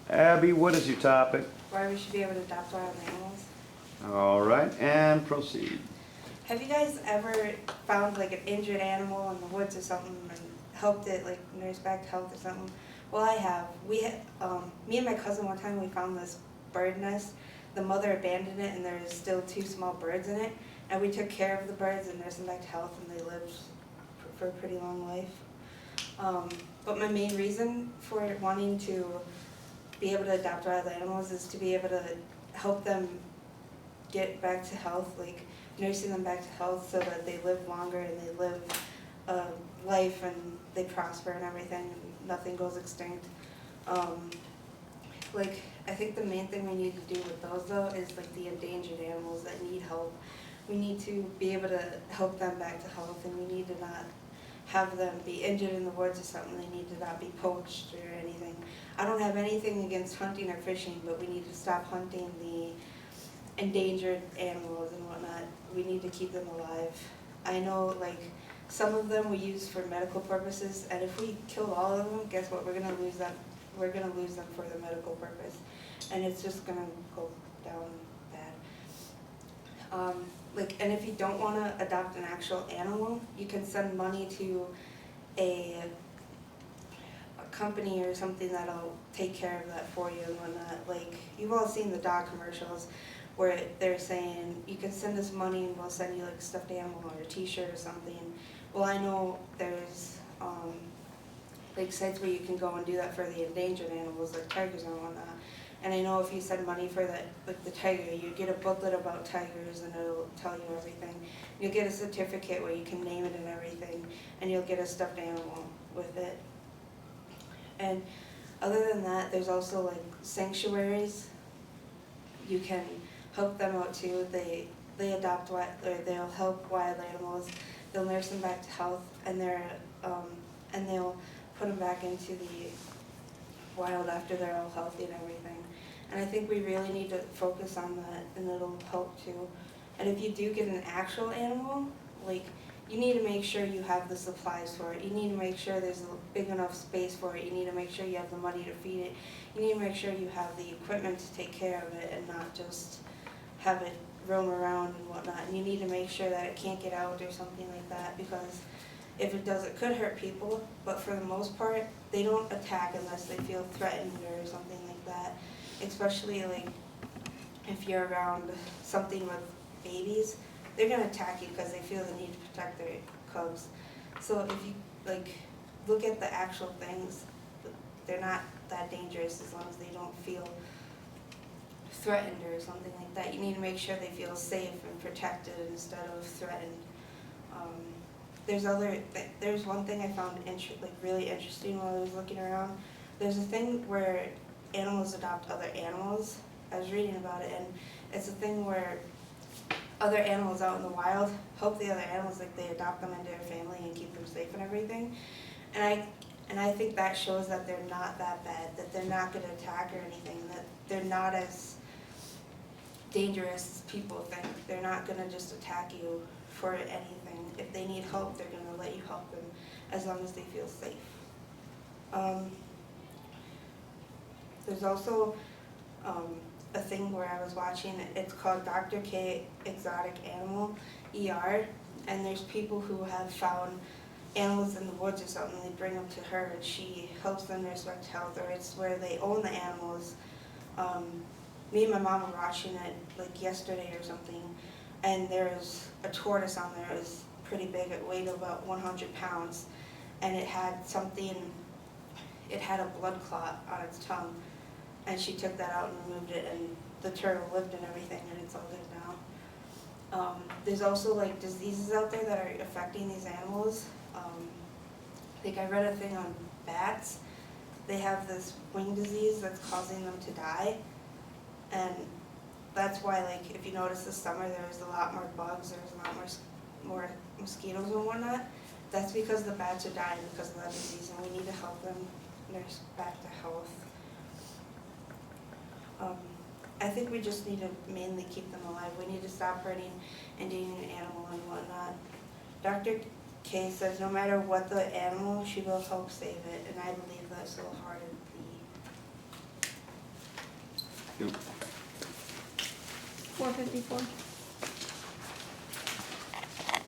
Abby, what is your topic? Why we should be able to adopt wild animals. All right, and proceed. Have you guys ever found like an injured animal in the woods or something and helped it like nurse back to health or something? Well, I have. Me and my cousin one time we found this bird nest. The mother abandoned it and there's still 2 small birds in it. And we took care of the birds and nursed them back to health and they lived for a pretty long life. But my main reason for wanting to be able to adopt wild animals is to be able to help them get back to health, like nursing them back to health so that they live longer and they live a life and they prosper and everything and nothing goes extinct. Like I think the main thing we need to do with those though is like the endangered animals that need help. We need to be able to help them back to health and we need to not have them be injured in the woods or something. They need to not be poached or anything. I don't have anything against hunting or fishing, but we need to stop hunting the endangered animals and whatnot. We need to keep them alive. I know like some of them we use for medical purposes, and if we kill all of them, guess what? We're gonna lose them. We're gonna lose them for the medical purpose, and it's just gonna go down bad. And if you don't want to adopt an actual animal, you can send money to a company or something that'll take care of that for you and whatnot. Like you've all seen the dog commercials where they're saying you can send us money and we'll send you like a stuffed animal or a t-shirt or something. Well, I know there's like sites where you can go and do that for the endangered animals like tigers and whatnot. And I know if you send money for that, like the tiger, you get a booklet about tigers and it'll tell you everything. You'll get a certificate where you can name it and everything, and you'll get a stuffed animal with it. And other than that, there's also like sanctuaries. You can help them out too. They adopt or they'll help wild animals. They'll nurse them back to health, and they'll put them back into the wild after they're all healthy and everything. And I think we really need to focus on that, and it'll help too. And if you do get an actual animal, like you need to make sure you have the supplies for it. You need to make sure there's a big enough space for it. You need to make sure you have the money to feed it. You need to make sure you have the equipment to take care of it and not just have it roam around and whatnot. And you need to make sure that it can't get out or something like that, because if it does, it could hurt people, but for the most part, they don't attack unless they feel threatened or something like that. Especially like if you're around something with babies, they're gonna attack you because they feel the need to protect their cubs. So if you like look at the actual things, they're not that dangerous as long as they don't feel threatened or something like that. You need to make sure they feel safe and protected instead of threatened. There's one thing I found really interesting while I was looking around. There's a thing where animals adopt other animals. I was reading about it, and it's a thing where other animals out in the wild help the other animals, like they adopt them into their family and keep them safe and everything. And I think that shows that they're not that bad, that they're not going to attack or anything, that they're not as dangerous as people think. They're not going to just attack you for anything. If they need help, they're going to let you help them as long as they feel safe. There's also a thing where I was watching, it's called Dr. K Exotic Animal, ER, and there's people who have found animals in the woods or something, they bring them to her and she helps them nurse back to health, or it's where they own the animals. Me and my mom were watching it like yesterday or something, and there's a tortoise on there. It was pretty big, it weighed about 100 pounds, and it had a blood clot on its tongue, and she took that out and removed it, and the turtle lived and everything, and it's all good now. There's also like diseases out there that are affecting these animals. Like I read a thing on bats. They have this wing disease that's causing them to die, and that's why, like, if you notice this summer there's a lot more bugs, there's a lot more mosquitoes and whatnot. That's because the bats are dying because of that disease, and we need to help them nurse back to health. I think we just need to mainly keep them alive. We need to stop hurting endangered animal and whatnot. Dr. K says no matter what the animal, she will help save it, and I believe that so hard. Yep. 454.